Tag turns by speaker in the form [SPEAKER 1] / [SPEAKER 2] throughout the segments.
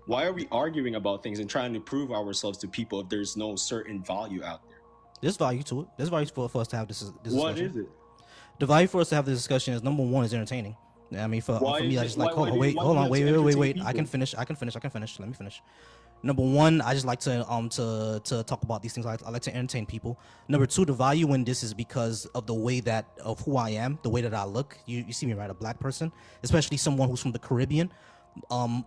[SPEAKER 1] Why are we arguing about things and trying to prove ourselves to people if there's no certain value out there?
[SPEAKER 2] There's value to it. There's value for us to have this
[SPEAKER 1] What
[SPEAKER 2] discussion.
[SPEAKER 1] is it?
[SPEAKER 2] The value for us to have this discussion is, number one, is entertaining. I mean, for
[SPEAKER 1] Why
[SPEAKER 2] me,
[SPEAKER 1] is
[SPEAKER 2] I
[SPEAKER 1] it?
[SPEAKER 2] just like,
[SPEAKER 1] Why do
[SPEAKER 2] wait,
[SPEAKER 1] why
[SPEAKER 2] hold
[SPEAKER 1] do we
[SPEAKER 2] on,
[SPEAKER 1] have to entertain
[SPEAKER 2] wait. I can
[SPEAKER 1] people?
[SPEAKER 2] finish. Let me finish. Number one, I just like to talk about these things. I like to entertain people. Number two, the value in this is because of the way of who I am, the way that I look. You see me, right? A black person, especially someone who's from the Caribbean.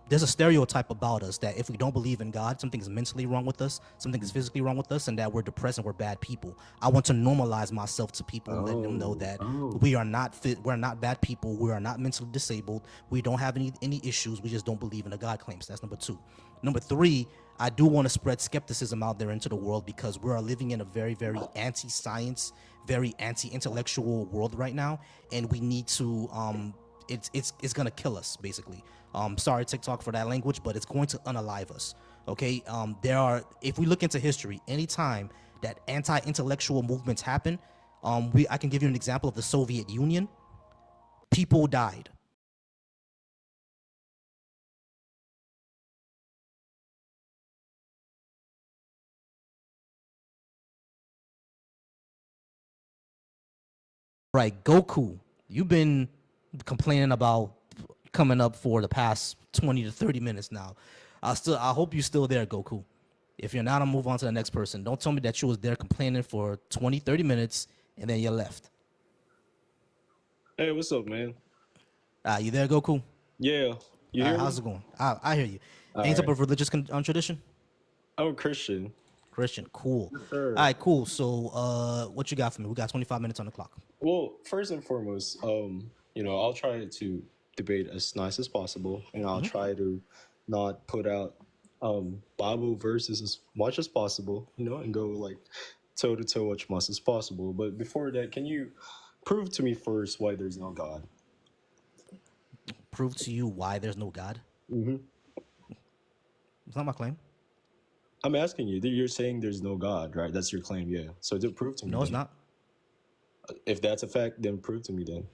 [SPEAKER 2] There's a stereotype about us that if we don't believe in God, something is mentally wrong with us, something is physically wrong with us, and that we're depressed and we're bad people. I want to normalize myself to people and let them know that we are not we're not bad people, we are not mentally disabled, we don't have any issues, we just don't believe in the God claims. That's number two. Number three, I do want to spread skepticism out there into the world because we are living in a very, very anti-science, very anti-intellectual world right now, and we need to it's gonna kill us basically. Sorry TikTok for that language, but it's going to unalive us. Okay, if we look into history, anytime that anti-intellectual movements happen, I can give you an example of the Soviet Union. People died. Right, Goku, you've been complaining about coming up for the past 20 to 30 minutes now. I hope you're still there, Goku. If you're not, I'll move on to the next person. Don't tell me that you was there complaining for 20, 30 minutes and then you left.
[SPEAKER 1] Hey, what's up, man?
[SPEAKER 2] You there, Goku?
[SPEAKER 1] Yeah, you hear
[SPEAKER 2] How's
[SPEAKER 1] me?
[SPEAKER 2] it going? I hear you.
[SPEAKER 1] All
[SPEAKER 2] Any type
[SPEAKER 1] right.
[SPEAKER 2] of religious tradition?
[SPEAKER 1] I'm a Christian.
[SPEAKER 2] Christian, cool.
[SPEAKER 1] Yes,
[SPEAKER 2] All
[SPEAKER 1] sir.
[SPEAKER 2] right, cool. So, what you got for me? We got 25 minutes on the clock.
[SPEAKER 1] Well, first and foremost, I'll try to debate as nice as possible, and I'll try to not put out Bible verses as much as possible, and go like toe to toe as much as possible. But before that, can you prove to me first why there's no God?
[SPEAKER 2] Prove to you why there's no God.
[SPEAKER 1] hmm
[SPEAKER 2] It's not my claim.
[SPEAKER 1] I'm asking you. You're saying there's no God, right? That's your claim, yeah. So to prove to me
[SPEAKER 2] No, it's
[SPEAKER 1] then.
[SPEAKER 2] not.
[SPEAKER 1] If that's a fact, then prove to me then.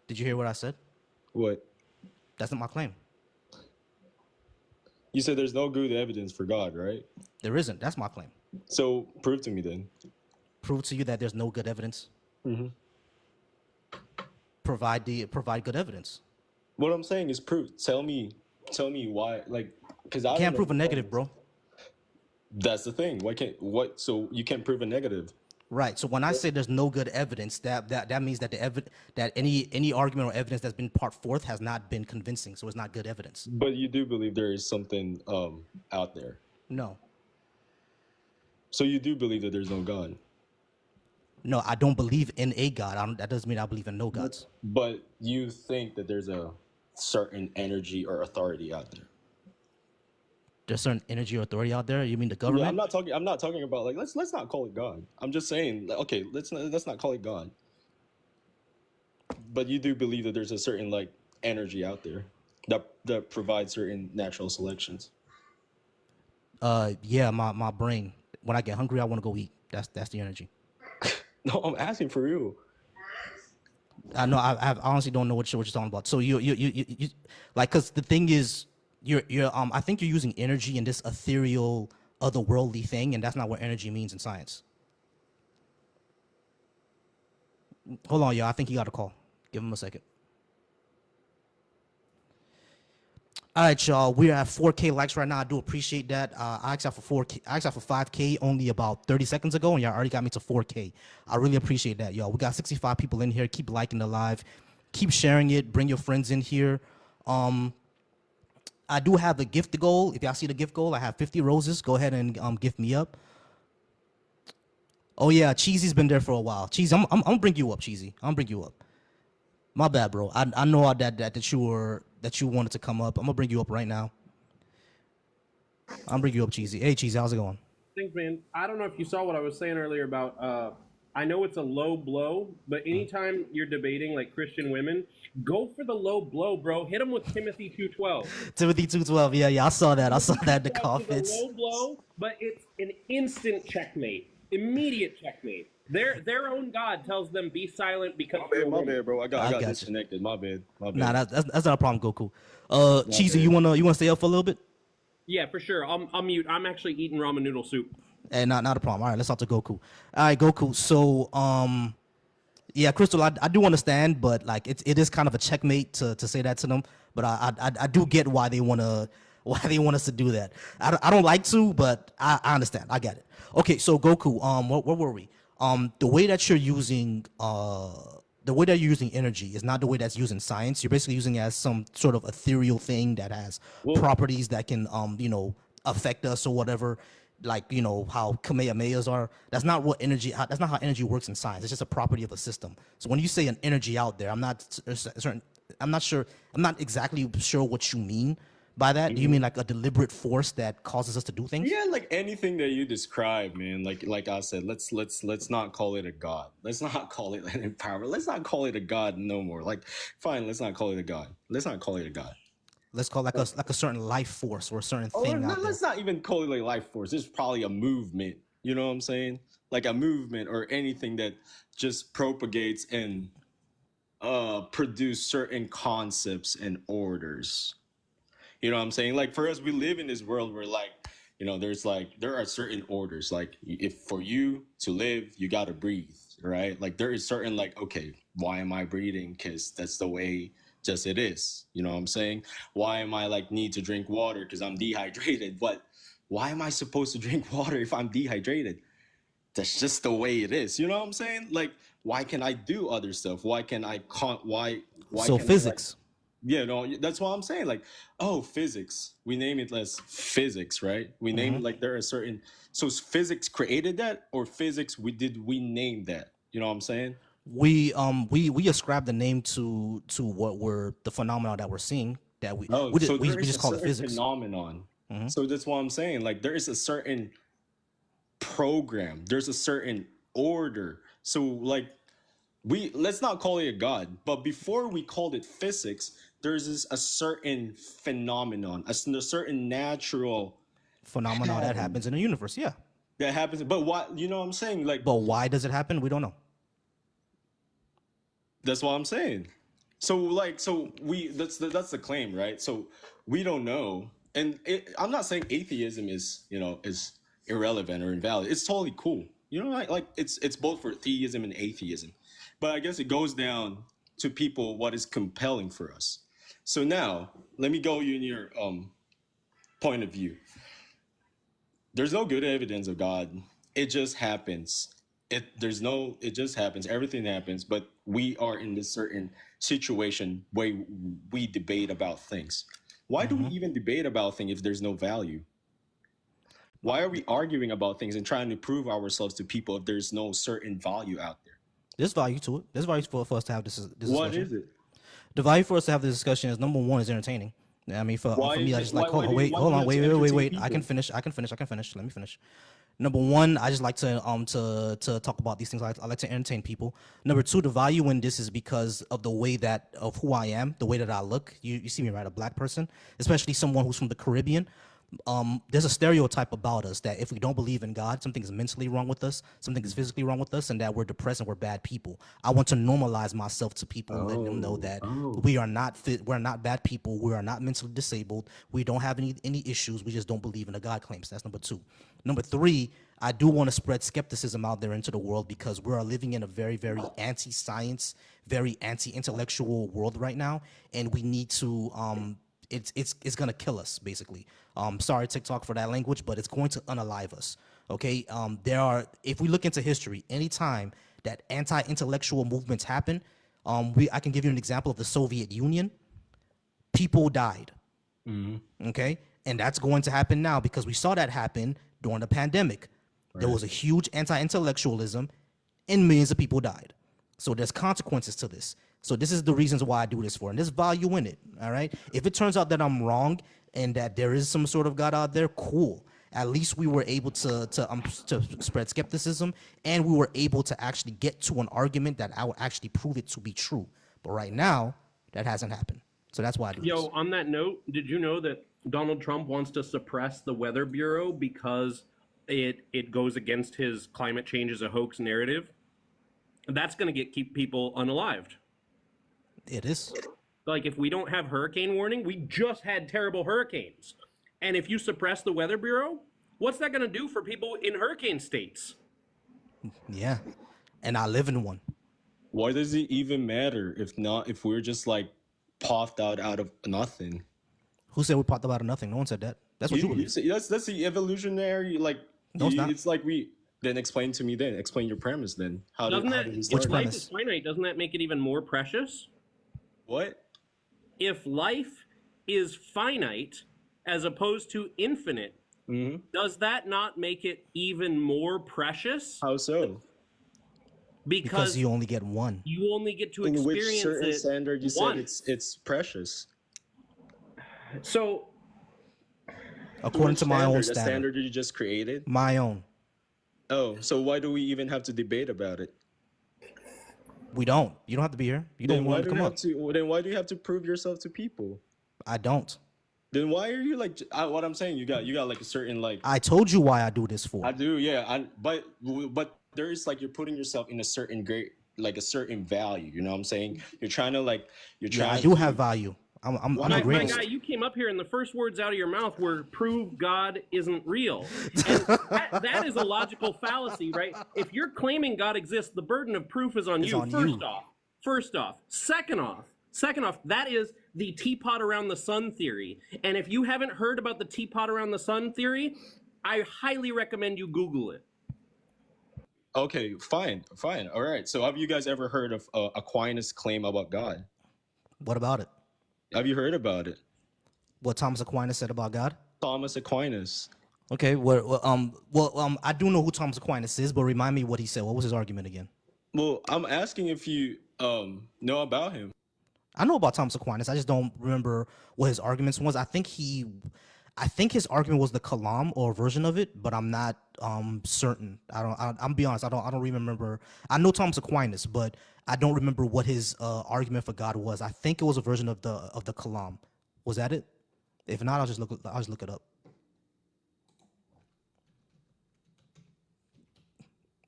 [SPEAKER 2] Did you hear what I said?
[SPEAKER 1] What?
[SPEAKER 2] That's not my claim.
[SPEAKER 1] You said there's no good evidence for God, right?
[SPEAKER 2] There isn't. That's my claim.
[SPEAKER 1] So prove to me then.
[SPEAKER 2] Prove to you that there's no good evidence.
[SPEAKER 1] hmm
[SPEAKER 2] Provide good evidence.
[SPEAKER 1] What I'm saying is prove. Tell me why. Like, because I
[SPEAKER 2] You
[SPEAKER 1] don't
[SPEAKER 2] can't
[SPEAKER 1] know.
[SPEAKER 2] prove a negative, bro.
[SPEAKER 1] That's the thing. Why can't what? So you can't prove a negative.
[SPEAKER 2] Right. So when I say there's no good evidence, that means that that any argument or evidence that's been brought forth has not been convincing. So it's not good evidence.
[SPEAKER 1] But you do believe there is something out there.
[SPEAKER 2] No.
[SPEAKER 1] So you do believe that there's no God.
[SPEAKER 2] No, I don't believe in a God. That doesn't mean I believe in no gods.
[SPEAKER 1] But you think that there's a certain energy or authority out there.
[SPEAKER 2] There's certain energy or authority out there. You mean the
[SPEAKER 1] Yeah,
[SPEAKER 2] government?
[SPEAKER 1] I'm not talking about like let's not call it God. I'm just saying like, okay, let's not call it God. But you do believe that there's a certain like energy out there that provides certain natural selections.
[SPEAKER 2] Yeah, my brain. When I get hungry, I want to go eat. That's the energy.
[SPEAKER 1] No, I'm asking for you.
[SPEAKER 2] I know. I honestly don't know what you're talking about. So you like, cause the thing is, I think you're using energy in this ethereal, otherworldly thing, and that's not what energy means in science. Hold on, y'all. I think he got a call. Give him a second. All right, y'all. We are at 4K likes right now. I do appreciate that. I asked out for 4K. I asked out for 5K only about 30 seconds ago, and y'all already got me to 4K. I really appreciate that, y'all. We got 65 people in here. Keep liking the live. Keep sharing it. Bring your friends in here. I do have the gift goal. If y'all see the gift goal, I have 50 roses. Go ahead and gift me up. Oh yeah, Cheesy's been there for a while. Cheesy, I'm gonna bring you up, Cheesy. I'm gonna bring you up. My bad, bro. I know that you wanted to come up. I'm gonna bring you up right now. I'm gonna bring you up, Cheesy. Hey, Cheesy, how's it going?
[SPEAKER 3] Thanks, man. I don't know if you saw what I was saying earlier about. I know it's a low blow, but anytime you're debating like Christian women, go for the low blow, bro. Hit them with Timothy 2:12.
[SPEAKER 2] Timothy 2:12. Yeah, I saw that. I saw that in the
[SPEAKER 3] It's a
[SPEAKER 2] comments.
[SPEAKER 3] low blow, but it's an instant checkmate, immediate checkmate. Their own God tells them be silent because
[SPEAKER 1] My bad, bro. I got
[SPEAKER 2] got you.
[SPEAKER 1] disconnected. My bad.
[SPEAKER 2] Nah, that's not a problem, Goku.
[SPEAKER 1] My
[SPEAKER 2] Cheesy,
[SPEAKER 1] bad.
[SPEAKER 2] you wanna stay up for a little bit?
[SPEAKER 3] Yeah, for sure. I'll mute. I'm actually eating ramen noodle soup.
[SPEAKER 2] And not a problem. All right, let's talk to Goku. All right, Goku. So yeah, Crystal, I do understand, but like it is kind of a checkmate to say that to them. But I do get why they want us to do that. I don't like to, but I understand. I get it. Okay, so Goku, where were we? The way that you're using energy is not the way that's used in science. You're basically using it as some sort of ethereal thing that has properties that can affect us or whatever. Like how Kamehamehas are. That's not what energy. That's not how energy works in science. It's just a property of a system. So when you say an energy out there, I'm not certain. I'm not sure. I'm not exactly sure what you mean by that. Do you mean like a deliberate force that causes us to do things?
[SPEAKER 1] Yeah, like anything that you describe, man. Like I said, let's not call it a god. Let's not call it an empowerment. Let's not call it a god no more. Like, fine, let's not call it a god. Let's not call it a god.
[SPEAKER 2] Let's call it like a certain life force or a certain thing out there.
[SPEAKER 1] Let's not even call it like life force. It's probably a movement. You know what I'm saying? Like a movement or anything that just propagates and produce certain concepts and orders. You know what I'm saying? Like for us, we live in this world where like, there are certain orders. Like if for you to live, you gotta breathe, right? Like there is certain like, okay, why am I breathing? Because that's the way just it is. You know what I'm saying? Why am I like need to drink water? Because I'm dehydrated. But why am I supposed to drink water if I'm dehydrated? That's just the way it is. You know what I'm saying? Like, why can I do other stuff? Why can I can't? Why?
[SPEAKER 2] So
[SPEAKER 1] can
[SPEAKER 2] physics.
[SPEAKER 1] Yeah, no, that's what I'm saying. Like, oh, physics. We name it as physics, right? We name it like there are certain. So physics created that, or physics we name that? You know what I'm saying?
[SPEAKER 2] We ascribe the name to what we're the phenomena that we're seeing that
[SPEAKER 1] Oh, so
[SPEAKER 2] we
[SPEAKER 1] there is
[SPEAKER 2] just
[SPEAKER 1] a
[SPEAKER 2] call it
[SPEAKER 1] certain
[SPEAKER 2] physics.
[SPEAKER 1] phenomenon. So that's what I'm saying. Like, there is a certain program. There's a certain order. So like let's not call it a god, but before we called it physics, there's a certain phenomenon, a certain natural
[SPEAKER 2] Phenomena that happens in the universe, yeah.
[SPEAKER 1] that happens. But what you know what I'm saying? Like
[SPEAKER 2] But why does it happen? We don't know.
[SPEAKER 1] that's what I'm saying. So that's the claim, right? So we don't know. And I'm not saying atheism is irrelevant or invalid. It's totally cool. You know, like it's both for theism and atheism. But I guess it goes down to people what is compelling for us. So now let me go in your point of view. There's no good evidence of God. It just happens. It just happens. Everything happens, but we are in this certain situation where we debate about things. Why do we even debate about things if there's no value? Why are we arguing about things and trying to prove ourselves to people if there's no certain value out there?
[SPEAKER 2] There's value to it. There's value for us to have this discussion.
[SPEAKER 1] What is it?
[SPEAKER 2] The value for us to have this discussion is number one is entertaining. I mean, for me, I just like hold on, wait. I can finish. Let me finish. Number one, I just like to talk about these things. I like to entertain people. Number two, the value in this is because of the way of who I am, the way that I look. You see me, right? A black person, especially someone who's from the Caribbean. There's a stereotype about us that if we don't believe in God, something is mentally wrong with us, something is physically wrong with us, and that we're depressed and we're bad people. I want to normalize myself to people and let them know that we are not we're not bad people, we are not mentally disabled, we don't have any issues, we just don't believe in the God claims. That's number two. Number three, I do want to spread skepticism out there into the world because we are living in a very, very anti-science, very anti-intellectual world right now, and we need to it's gonna kill us basically. Sorry TikTok for that language, but it's going to unalive us. Okay, if we look into history, anytime that anti-intellectual movements happen, I can give you an example of the Soviet Union. People died. Okay, and that's going to happen now because we saw that happen during the pandemic. There was a huge anti-intellectualism, and millions of people died. So there's consequences to this. So this is the reasons why I do this for, and there's value in it. All right. If it turns out that I'm wrong and that there is some sort of God out there, cool. At least we were able to spread skepticism, and we were able to actually get to an argument that I would actually prove it to be true. But right now, that hasn't happened. So that's why I do this.
[SPEAKER 3] On that note, did you know that Donald Trump wants to suppress the Weather Bureau because it goes against his climate change is a hoax narrative? that's going to keep people unalived.
[SPEAKER 2] It is.
[SPEAKER 3] Like if we don't have hurricane warning, we just had terrible hurricanes. And if you suppress the Weather Bureau, what's that going to do for people in hurricane states?
[SPEAKER 2] Yeah. And I live in one.
[SPEAKER 1] Why does it even matter if we're just like puffed out of nothing?
[SPEAKER 2] Who said we popped up out of nothing? No one said that. That's what you believe.
[SPEAKER 1] That's the evolutionary like.
[SPEAKER 2] No, it's not.
[SPEAKER 1] It's like then explain to me. Then explain your premise. Then how did we start?
[SPEAKER 2] Which
[SPEAKER 3] If life
[SPEAKER 2] premise?
[SPEAKER 3] is finite, doesn't that make it even more precious?
[SPEAKER 1] What?
[SPEAKER 3] If life is finite as opposed to infinite, does that not make it even more precious?
[SPEAKER 1] How so?
[SPEAKER 3] Because
[SPEAKER 2] you only get one.
[SPEAKER 3] You only get to
[SPEAKER 1] In
[SPEAKER 3] experience
[SPEAKER 1] which certain
[SPEAKER 3] it
[SPEAKER 1] standard you
[SPEAKER 3] once.
[SPEAKER 1] said it's precious.
[SPEAKER 3] So,
[SPEAKER 2] According to my own
[SPEAKER 1] The
[SPEAKER 2] standard.
[SPEAKER 1] standard you just created.
[SPEAKER 2] My own.
[SPEAKER 1] Oh, so why do we even have to debate about it?
[SPEAKER 2] We don't. You don't have to be here. You don't
[SPEAKER 1] Then why
[SPEAKER 2] want
[SPEAKER 1] do
[SPEAKER 2] to
[SPEAKER 1] you
[SPEAKER 2] come
[SPEAKER 1] have
[SPEAKER 2] up.
[SPEAKER 1] to? Then why do you have to prove yourself to people?
[SPEAKER 2] I don't.
[SPEAKER 1] Then why are you like what I'm saying? You got like a certain like.
[SPEAKER 2] I told you why I do this for.
[SPEAKER 1] I do, yeah. But there is like you're putting yourself in a certain great like a certain value. You know what I'm saying? You're trying to like
[SPEAKER 2] I do have value. I'm
[SPEAKER 3] my
[SPEAKER 2] a greatest.
[SPEAKER 3] guy, you came up here and the first words out of your mouth were "prove God isn't real." And that is a logical fallacy, right? If you're claiming God exists, the burden of proof is on you. First off. Second off, that is the teapot around the sun theory. And if you haven't heard about the teapot around the sun theory, I highly recommend you Google it.
[SPEAKER 1] Okay, fine. All right. So have you guys ever heard of Aquinas' claim about God?
[SPEAKER 2] What about it?
[SPEAKER 1] Have you heard about it?
[SPEAKER 2] What Thomas Aquinas said about God?
[SPEAKER 1] Thomas Aquinas.
[SPEAKER 2] Okay. I do know who Thomas Aquinas is, but remind me what he said. What was his argument again?
[SPEAKER 1] Well, I'm asking if you know about him.
[SPEAKER 2] I know about Thomas Aquinas. I just don't remember what his arguments was. I think his argument was the Kalam or a version of it, but I'm not certain. I'm be honest. I don't remember. I know Thomas Aquinas, but I don't remember what his argument for God was. I think it was a version of the Kalam. Was that it? If not, I'll just look it up.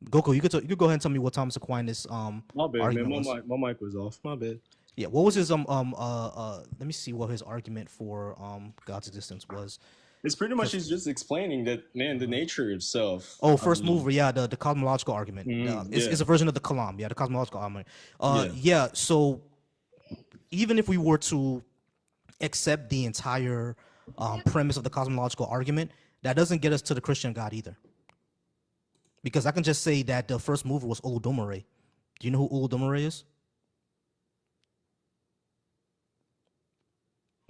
[SPEAKER 2] Goku, you could go ahead and tell me what Thomas Aquinas
[SPEAKER 1] My bad,
[SPEAKER 2] argument
[SPEAKER 1] man.
[SPEAKER 2] was.
[SPEAKER 1] My mic was off. My bad.
[SPEAKER 2] Yeah, what was his let me see what his argument for God's existence was.
[SPEAKER 1] It's pretty much he's just explaining that, man, the nature itself.
[SPEAKER 2] Oh, first mover, yeah, the cosmological argument. It's a version of the Kalam, yeah, the cosmological argument. Yeah, so even if we were to accept the entire premise of the cosmological argument, that doesn't get us to the Christian God either. Because I can just say that the first mover was Olodumare. Do you know who Olodumare is?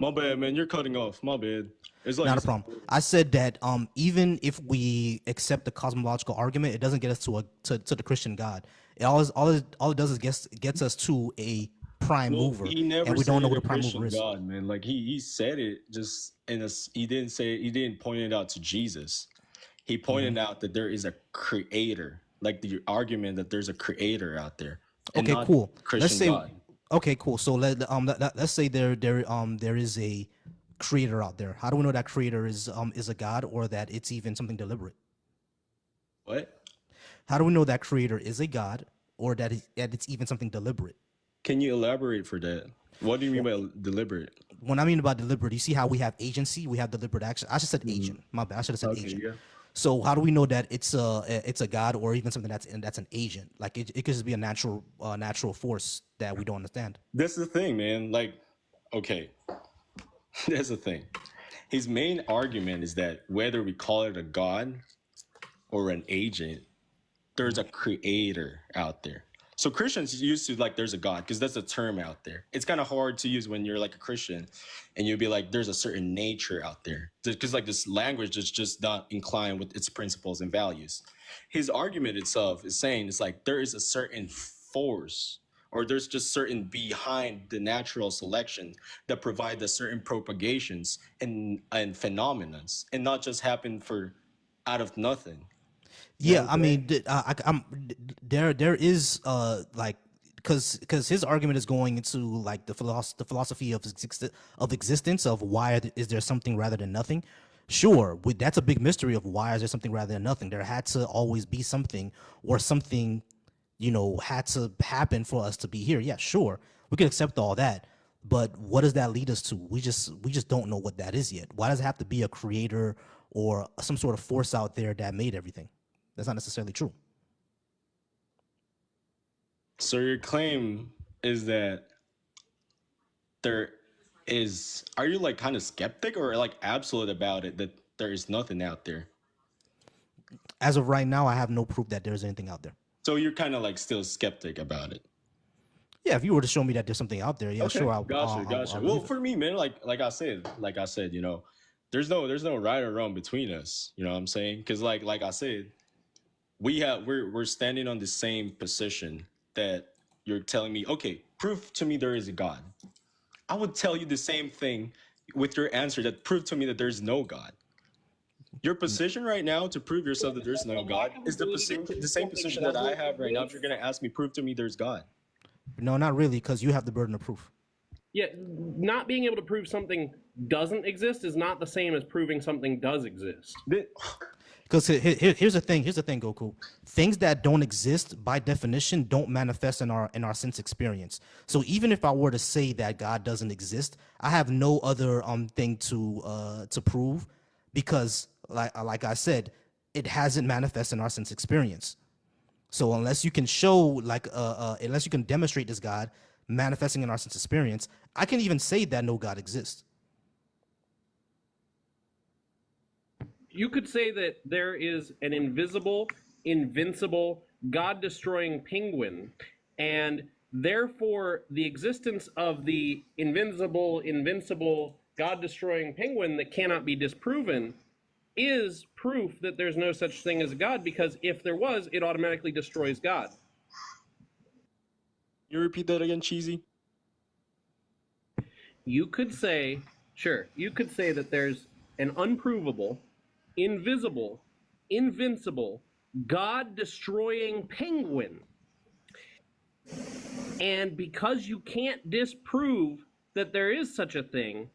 [SPEAKER 1] My bad, man. You're cutting off. My bad. It's like
[SPEAKER 2] Not a problem. I said that even if we accept the cosmological argument, it doesn't get us to the Christian God. All it does is gets us to a prime mover, and we don't know what a prime mover is.
[SPEAKER 1] God, man. Like he said it just he didn't point it out to Jesus. He pointed out that there is a creator, like the argument that there's a creator out there.
[SPEAKER 2] Okay, cool.
[SPEAKER 1] Let's say God.
[SPEAKER 2] Okay, cool. So let's say there is a creator out there. How do we know that creator is a god or that it's even something deliberate?
[SPEAKER 1] What?
[SPEAKER 2] How do we know that creator is a god or that it's even something deliberate?
[SPEAKER 1] Can you elaborate for that? What do you mean by deliberate?
[SPEAKER 2] When I mean by deliberate, you see how we have agency, we have deliberate action. I just said agent. My bad. I should have said agent. Yeah. So how do we know that it's a god or even something that's an agent? Like it could just be a natural force that we don't understand.
[SPEAKER 1] That's the thing, man. Like, okay, that's the thing. His main argument is that whether we call it a god or an agent, there's a creator out there. So Christians used to like there's a God because that's a term out there. It's kind of hard to use when you're like a Christian and you'll be like there's a certain nature out there because like this language is just not inclined with its principles and values. His argument itself is saying it's like there is a certain force or there's just certain behind the natural selection that provide the certain propagations and phenomenons and not just happen for out of nothing.
[SPEAKER 2] Yeah, I mean, there is like because his argument is going into like the philosophy of existence of why is there something rather than nothing. Sure, that's a big mystery of why is there something rather than nothing. There had to always be something or something had to happen for us to be here. Yeah, sure, we can accept all that, but what does that lead us to? We just don't know what that is yet. Why does it have to be a creator or some sort of force out there that made everything? That's not necessarily true.
[SPEAKER 1] So your claim is that there is. Are you like kind of skeptic or like absolute about it that there is nothing out there?
[SPEAKER 2] As of right now, I have no proof that there's anything out there.
[SPEAKER 1] So you're kind of like still skeptic about it.
[SPEAKER 2] Yeah, if you were to show me that there's something out there, yeah,
[SPEAKER 1] Okay,
[SPEAKER 2] sure.
[SPEAKER 1] gotcha. Well, for me, man, like I said, there's no right or wrong between us. You know what I'm saying? Because like I said, we're standing on the same position that you're telling me. Okay, prove to me there is a God. I would tell you the same thing with your answer that prove to me that there's no God. Your position right now to prove yourself that there's no God is the same position that I have right now. If you're gonna ask me, prove to me there's God.
[SPEAKER 2] No, not really, because you have the burden of proof.
[SPEAKER 3] Yeah, not being able to prove something doesn't exist is not the same as proving something does exist.
[SPEAKER 2] Because here's the thing, Goku. Things that don't exist by definition don't manifest in our sense experience. So even if I were to say that God doesn't exist, I have no other thing to prove, because like I said, it hasn't manifested in our sense experience. So unless you can show unless you can demonstrate this God manifesting in our sense experience, I can even say that no God exists.
[SPEAKER 3] You could say that there is an invisible, invincible, God-destroying penguin, and therefore the existence of the invincible, God-destroying penguin that cannot be disproven is proof that there's no such thing as a God, because if there was, it automatically destroys God.
[SPEAKER 1] You repeat that again, Cheesy?
[SPEAKER 3] You could say that there's an unprovable, invisible, invincible, God-destroying penguin. And because you can't disprove that there is such a thing,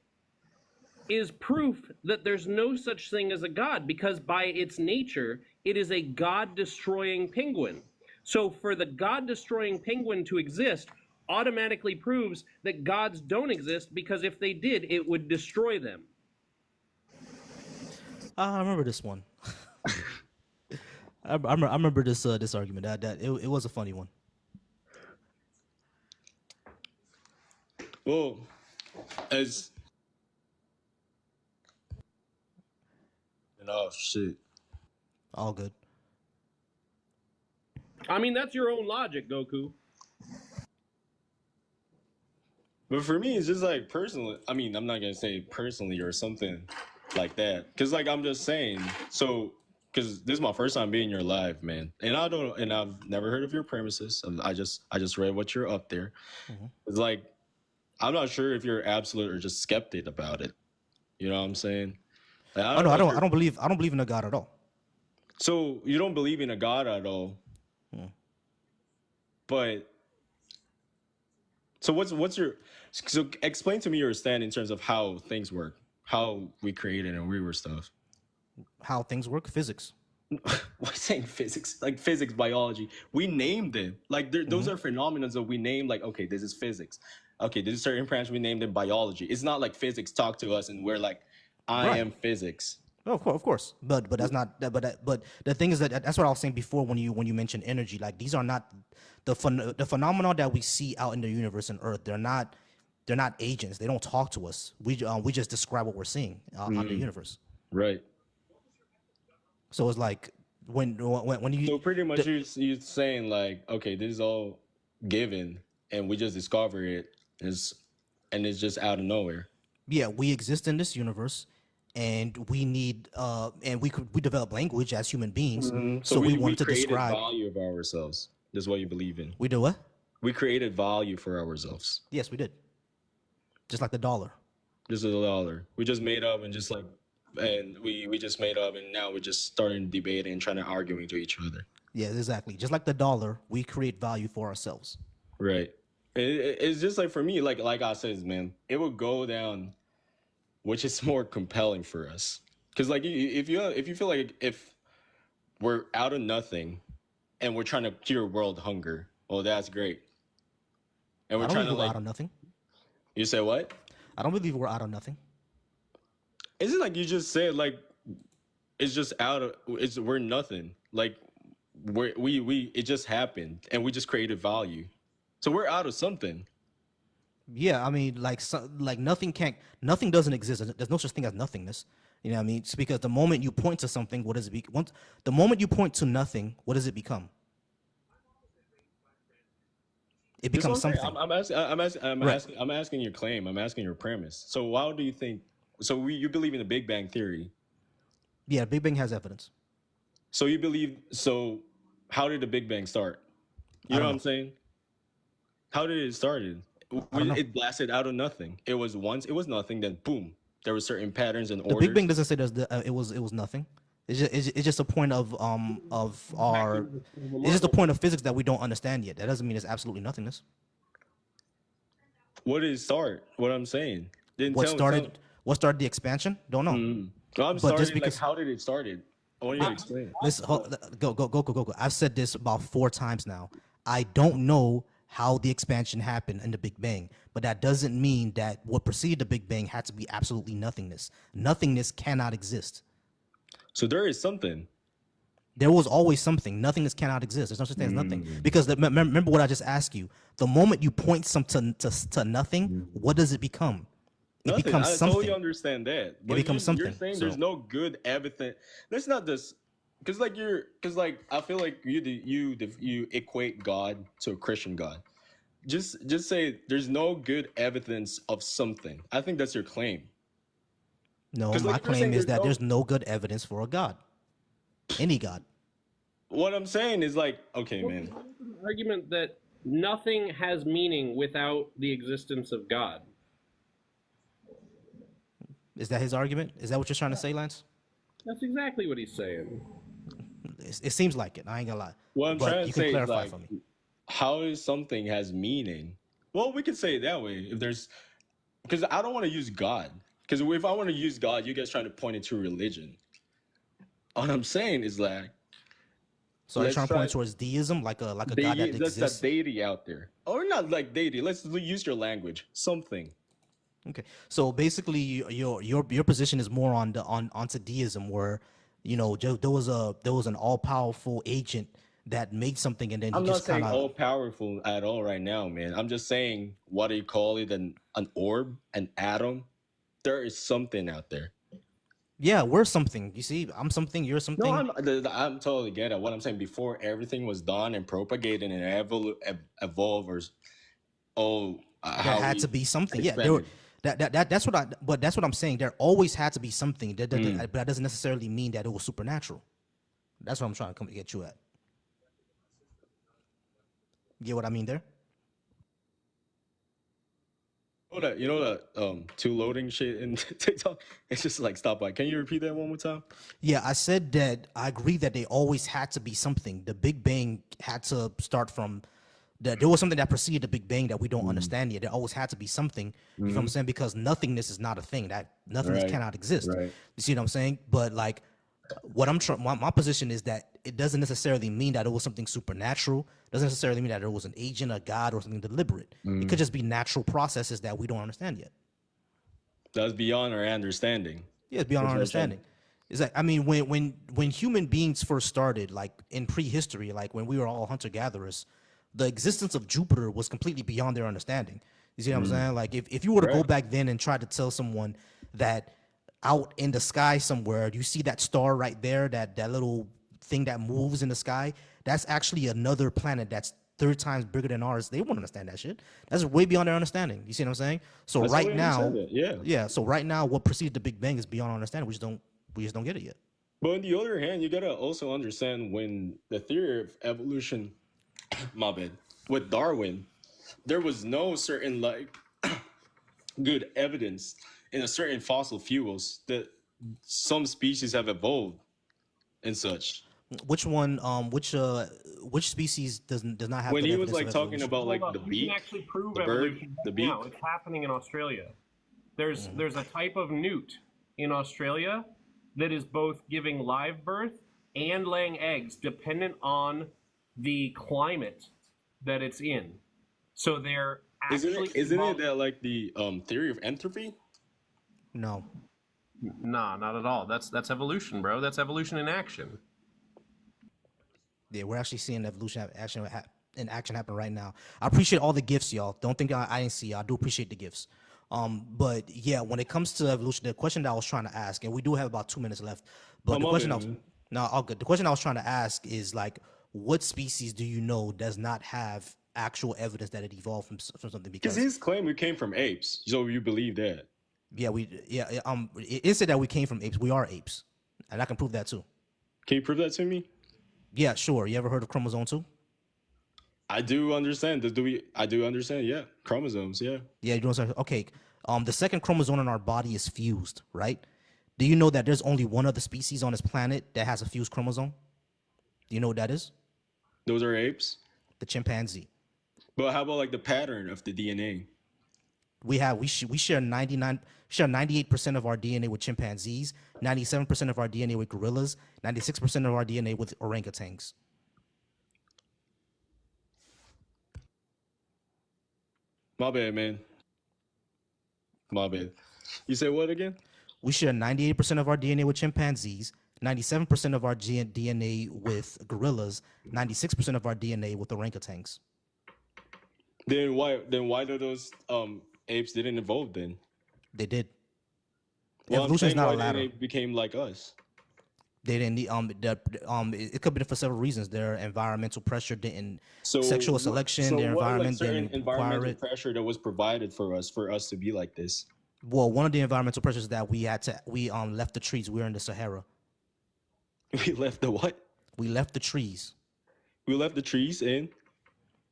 [SPEAKER 3] is proof that there's no such thing as a God, because by its nature, it is a God-destroying penguin. So for the God-destroying penguin to exist automatically proves that gods don't exist, because if they did, it would destroy them.
[SPEAKER 2] I remember this one. I remember this argument. It was a funny one.
[SPEAKER 1] Well, as oh shit.
[SPEAKER 2] All good.
[SPEAKER 3] I mean, that's your own logic, Goku.
[SPEAKER 1] But for me, it's just like personally. I mean, I'm not gonna say personally or something like that, because like I'm just saying. So, because this is my first time being your live, man, and I've never heard of your premises. I just read what you're up there. Mm-hmm. It's like I'm not sure if you're absolute or just skeptic about it. You know what I'm saying? Like,
[SPEAKER 2] I don't believe in a God at all.
[SPEAKER 1] So you don't believe in a God at all, but so what's your so explain to me your stand in terms of how things work, how we created and we were stuff.
[SPEAKER 2] How things work? Physics.
[SPEAKER 1] Why saying physics? Like physics, biology. We named them. Like those are phenomena that we name. Like, okay, this is physics. Okay, this is certain branch we named in biology. It's not like physics talk to us and we're like, I am physics.
[SPEAKER 2] Oh, of course. But that's not. But the thing is that's what I was saying before when you mentioned energy. Like these are not the phenomena that we see out in the universe and Earth. They're not agents. They don't talk to us. We just describe what we're seeing on the universe.
[SPEAKER 1] Right.
[SPEAKER 2] So it's like when you.
[SPEAKER 1] So pretty much you're saying like, okay, this is all given and we just discover it and it's just out of nowhere.
[SPEAKER 2] Yeah, we exist in this universe. And we need, and we develop language as human beings. Mm-hmm. So we want to describe
[SPEAKER 1] value of ourselves. This is what you believe in.
[SPEAKER 2] We do what?
[SPEAKER 1] We created value for ourselves.
[SPEAKER 2] Yes, we did. Just like the dollar.
[SPEAKER 1] Just a dollar. We just made up and just like, and we just made up and now we're just starting debating and trying to arguing to each other.
[SPEAKER 2] Yeah, exactly. Just like the dollar, we create value for ourselves.
[SPEAKER 1] Right. It's just like for me, like I said, man, it would go down. Which is more compelling for us, because like if you feel like if we're out of nothing, and we're trying to cure world hunger. Oh, that's great. And
[SPEAKER 2] I
[SPEAKER 1] we're
[SPEAKER 2] don't
[SPEAKER 1] trying to
[SPEAKER 2] believe we're
[SPEAKER 1] like.
[SPEAKER 2] out of nothing.
[SPEAKER 1] You say what?
[SPEAKER 2] I don't believe we're out of nothing.
[SPEAKER 1] Isn't like you just said like it's just out of we're nothing. Like we it just happened and we just created value. So we're out of something.
[SPEAKER 2] Yeah, I mean, like nothing doesn't exist. There's no such thing as nothingness. You know what I mean? It's because the moment you point to something, what does it be? The moment you point to nothing, what does it become? It
[SPEAKER 1] This is what
[SPEAKER 2] becomes
[SPEAKER 1] I'm saying.
[SPEAKER 2] something. Right.
[SPEAKER 1] I'm asking your claim. I'm asking your premise. So why do you think? So you believe in the Big Bang theory.
[SPEAKER 2] Yeah, Big Bang has evidence.
[SPEAKER 1] So you believe. So how did the Big Bang start? You know what I'm saying? How did it started?
[SPEAKER 2] I don't know.
[SPEAKER 1] It blasted out of nothing. It was nothing. Then boom, there were certain patterns and
[SPEAKER 2] The
[SPEAKER 1] orders.
[SPEAKER 2] Big Bang doesn't say it was nothing. It's just a point of our. It's just a point of physics that we don't understand yet. That doesn't mean it's absolutely nothingness.
[SPEAKER 1] What did it start? What I'm saying.
[SPEAKER 2] What started the expansion? Don't know.
[SPEAKER 1] No, I'm
[SPEAKER 2] But
[SPEAKER 1] starting.
[SPEAKER 2] just because
[SPEAKER 1] Like, how did it started? I want you to explain.
[SPEAKER 2] listen, go. I've said this about 4 times now. I don't know how the expansion happened in the Big Bang, but that doesn't mean that what preceded the Big Bang had to be absolutely nothingness. Nothingness cannot exist.
[SPEAKER 1] So there is something.
[SPEAKER 2] There was always something. Nothingness cannot exist. There's no such thing as nothing. Because remember what I just asked you. The moment you point to nothing, what does it become? It
[SPEAKER 1] Nothing.
[SPEAKER 2] becomes
[SPEAKER 1] I
[SPEAKER 2] something.
[SPEAKER 1] totally understand that. But
[SPEAKER 2] becomes something,
[SPEAKER 1] You're saying
[SPEAKER 2] so-
[SPEAKER 1] there's no good evidence. Let's not just because I feel like you equate God to a Christian God. Just say there's no good evidence of something. I think that's your claim.
[SPEAKER 2] No,
[SPEAKER 1] 'Cause,
[SPEAKER 2] my
[SPEAKER 1] like, you're
[SPEAKER 2] claim
[SPEAKER 1] saying
[SPEAKER 2] is that
[SPEAKER 1] there's
[SPEAKER 2] there's no good evidence for a God. Any God.
[SPEAKER 1] What I'm saying is like, okay, man.
[SPEAKER 3] Argument that nothing has meaning without the existence of God.
[SPEAKER 2] Is that his argument? Is that what you're trying to say, Lance?
[SPEAKER 3] That's exactly what he's saying.
[SPEAKER 2] It seems like it. I ain't gonna lie.
[SPEAKER 1] What I'm
[SPEAKER 2] But
[SPEAKER 1] trying
[SPEAKER 2] you
[SPEAKER 1] to
[SPEAKER 2] can
[SPEAKER 1] say is
[SPEAKER 2] clarify
[SPEAKER 1] like,
[SPEAKER 2] for me.
[SPEAKER 1] how is something has meaning? Well, we could say it that way. If there's, because I don't want to use God. Because if I want to use God, you guys trying to point it to religion. What I'm saying is like,
[SPEAKER 2] So are you
[SPEAKER 1] let's
[SPEAKER 2] trying to point
[SPEAKER 1] try-
[SPEAKER 2] towards deism, like a God that
[SPEAKER 1] that's
[SPEAKER 2] exists?
[SPEAKER 1] that deity out there, or not like deity. Let's use your language. Something.
[SPEAKER 2] Okay, so basically, your position is more on onto deism, where there was an all powerful agent that made something, and then
[SPEAKER 1] I'm
[SPEAKER 2] he
[SPEAKER 1] not
[SPEAKER 2] just
[SPEAKER 1] saying
[SPEAKER 2] kind
[SPEAKER 1] all
[SPEAKER 2] of.
[SPEAKER 1] powerful at all right now, man. I'm just saying what do you call it? An orb, an atom. There is something out there.
[SPEAKER 2] Yeah, we're something. You see, I'm something. You're something.
[SPEAKER 1] No, I'm totally get it. What I'm saying before everything was done and propagated and evolved, or
[SPEAKER 2] There had to be something. Yeah, there were, that's what I. But that's what I'm saying. There always had to be something. But that doesn't necessarily mean that it was supernatural. That's what I'm trying to come to get you at. Get what I mean there?
[SPEAKER 1] You know that two loading shit in TikTok. It's just like stop by. Can you repeat that one more time?
[SPEAKER 2] Yeah, I said that I agree that they always had to be something. The Big Bang had to start from there was something that preceded the Big Bang that we don't understand yet. There always had to be something. You know what I'm saying? Because nothingness is not a thing. That nothingness
[SPEAKER 1] Right,
[SPEAKER 2] cannot exist.
[SPEAKER 1] right.
[SPEAKER 2] You see what I'm saying? But like what I'm trying my position is that it doesn't necessarily mean that it was something supernatural. It doesn't necessarily mean that it was an agent, a god, or something deliberate. It could just be natural processes that we don't understand yet.
[SPEAKER 1] That's beyond our understanding.
[SPEAKER 2] Yeah, it's beyond our
[SPEAKER 1] That's what I'm
[SPEAKER 2] understanding. It's like, I mean, when human beings first started, like in prehistory, like when we were all hunter gatherers, the existence of Jupiter was completely beyond their understanding. You see what I'm saying? Like if you were to go
[SPEAKER 1] Right.
[SPEAKER 2] back then and try to tell someone that out in the sky somewhere, you see that star right there, that little thing that moves in the sky, that's actually another planet that's 3 times bigger than ours. They won't understand that shit. That's way beyond their understanding. You see what I'm saying? So
[SPEAKER 1] I
[SPEAKER 2] right
[SPEAKER 1] totally
[SPEAKER 2] now,
[SPEAKER 1] understand that, yeah.
[SPEAKER 2] So right now, what preceded the Big Bang is beyond our understanding. We just don't get it yet.
[SPEAKER 1] But on the other hand, you gotta also understand when the theory of evolution, my bad, with Darwin, there was no certain like good evidence in a certain fossil fuels that some species have evolved and such.
[SPEAKER 2] Which one? Which species does not have?
[SPEAKER 1] When
[SPEAKER 2] good
[SPEAKER 1] he was
[SPEAKER 2] evidence
[SPEAKER 1] like
[SPEAKER 2] of
[SPEAKER 1] talking
[SPEAKER 2] evolution?
[SPEAKER 1] about like
[SPEAKER 3] Hold
[SPEAKER 1] the
[SPEAKER 3] up, you
[SPEAKER 1] beak,
[SPEAKER 3] can actually prove
[SPEAKER 1] the bird,
[SPEAKER 3] evolution
[SPEAKER 1] the
[SPEAKER 3] right now.
[SPEAKER 1] beak.
[SPEAKER 3] It's happening in Australia. There's a type of newt in Australia that is both giving live birth and laying eggs, dependent on the climate that it's in. So they're actually
[SPEAKER 1] isn't it that like the theory of entropy?
[SPEAKER 2] No.
[SPEAKER 3] Nah, not at all. That's evolution, bro. That's evolution in action.
[SPEAKER 2] Yeah, we're actually seeing evolution in action happen right now. I appreciate all the gifts, y'all. Don't think I didn't see y'all. I do appreciate the gifts. But yeah, when it comes to evolution, the question that I was trying to ask, and we do have about 2 minutes left, but all good. The question I was trying to ask is like, what species do you know does not have actual evidence that it evolved from something?
[SPEAKER 1] Because his claim we came from apes, so you believe that?
[SPEAKER 2] Yeah, it said that we came from apes. We are apes, and I can prove that too.
[SPEAKER 1] Can you prove that to me?
[SPEAKER 2] Yeah, sure. You ever heard of chromosome 2?
[SPEAKER 1] I do understand. I do understand. Yeah, chromosomes. Yeah.
[SPEAKER 2] Yeah, you know what I'm saying? Okay. The second chromosome in our body is fused, right? Do you know that there's only one other species on this planet that has a fused chromosome? Do you know what that is?
[SPEAKER 1] Those are apes.
[SPEAKER 2] The chimpanzee.
[SPEAKER 1] But how about like the pattern of the DNA?
[SPEAKER 2] We share 98% of our DNA with chimpanzees, 97% of our DNA with gorillas, 96% of our DNA with orangutans.
[SPEAKER 1] My bad, man. My bad. You said what again?
[SPEAKER 2] We share 98% of our DNA with chimpanzees, 97% of our DNA with gorillas, 96% of our DNA with orangutans.
[SPEAKER 1] Then why do those apes didn't evolve then?
[SPEAKER 2] They did.
[SPEAKER 1] Well,
[SPEAKER 2] Evolution is not a ladder.
[SPEAKER 1] They became like us.
[SPEAKER 2] They didn't need it could be for several reasons. Their environmental pressure didn't, sexual selection, their environment didn't require it.
[SPEAKER 1] Pressure that was provided for us to be like this.
[SPEAKER 2] Well, one of the environmental pressures that we left the trees. We were in the Sahara.
[SPEAKER 1] We left the what?
[SPEAKER 2] We left the trees.
[SPEAKER 1] We left the trees in.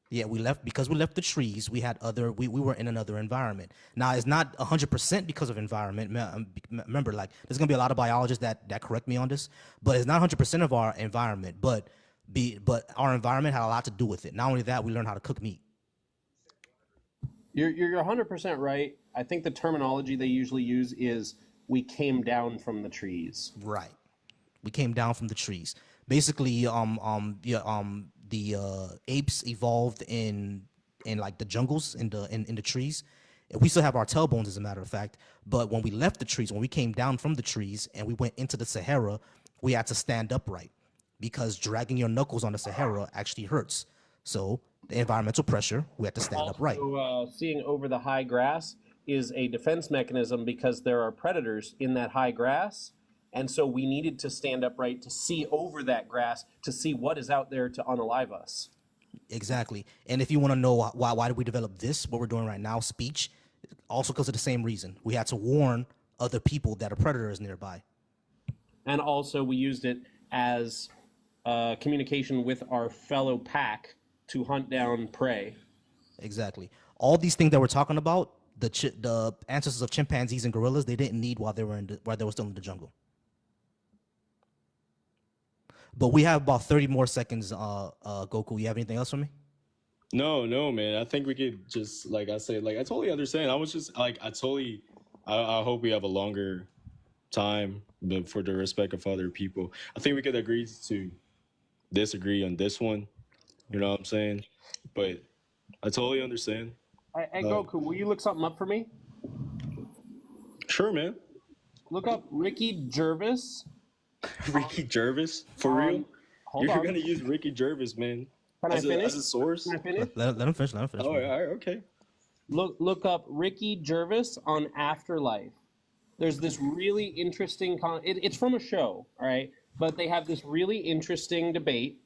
[SPEAKER 2] Yeah, we left the trees. We had we were in another environment. Now it's not 100% because of environment. Remember, like there's gonna be a lot of biologists that correct me on this, but it's not 100% of our environment. But our environment had a lot to do with it. Not only that, we learned how to cook meat.
[SPEAKER 3] You're 100% right. I think the terminology they usually use is we came down from the trees.
[SPEAKER 2] Right. We came down from the trees. Basically, the apes evolved in like the jungles in the trees. We still have our tailbones, as a matter of fact. But when we left the trees, when we came down from the trees and we went into the Sahara, we had to stand upright because dragging your knuckles on the Sahara actually hurts. So the environmental pressure, we had to stand upright.
[SPEAKER 3] Seeing over the high grass is a defense mechanism because there are predators in that high grass. And so we needed to stand upright to see over that grass to see what is out there to unalive us.
[SPEAKER 2] Exactly. And if you want to know why did we develop this, what we're doing right now, speech, also because of the same reason. We had to warn other people that a predator is nearby.
[SPEAKER 3] And also we used it as communication with our fellow pack to hunt down prey.
[SPEAKER 2] Exactly. All these things that we're talking about, the ancestors of chimpanzees and gorillas, they didn't need while they were still in the jungle. But we have about 30 more seconds, Goku. You have anything else for me?
[SPEAKER 1] No, man. I think we could just, like I said, like I totally understand. I was just like, I hope we have a longer time, but for the respect of other people, I think we could agree to disagree on this one. You know what I'm saying? But I totally understand.
[SPEAKER 3] Hey, Goku, will you look something up for me?
[SPEAKER 1] Sure, man.
[SPEAKER 3] Look up Ricky Gervais.
[SPEAKER 1] Ricky Gervais? For real? You're going to use Ricky Gervais, man.
[SPEAKER 3] Can I finish?
[SPEAKER 1] As a source?
[SPEAKER 3] Can I finish?
[SPEAKER 2] Let him finish.
[SPEAKER 1] Oh, all right, okay.
[SPEAKER 3] Look up Ricky Gervais on Afterlife. There's this really interesting... it's from a show, all right? But they have this really interesting debate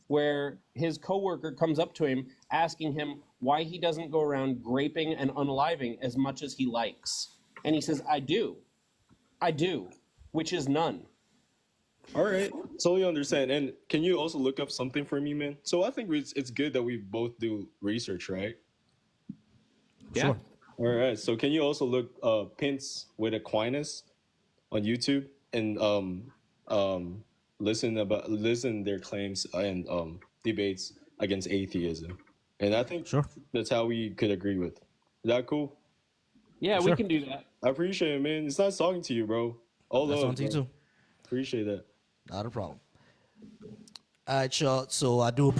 [SPEAKER 3] where his coworker comes up to him asking him why he doesn't go around graping and unaliving as much as he likes. And he says, I do, which is none.
[SPEAKER 1] All right, totally understand. And can you also look up something for me, man? So I think it's good that we both do research, right?
[SPEAKER 3] Yeah.
[SPEAKER 2] Sure.
[SPEAKER 1] All right. So can you also look Pints with Aquinas on YouTube and listen their claims and debates against atheism? And I think that's how we could agree with. Is that cool?
[SPEAKER 3] Yeah, we can do that.
[SPEAKER 1] I appreciate it, man. It's nice talking to you, bro. All
[SPEAKER 2] That's
[SPEAKER 1] love,
[SPEAKER 2] on to you
[SPEAKER 1] bro.
[SPEAKER 2] too.
[SPEAKER 1] Appreciate that.
[SPEAKER 2] Not a problem. All right, y'all. So I do.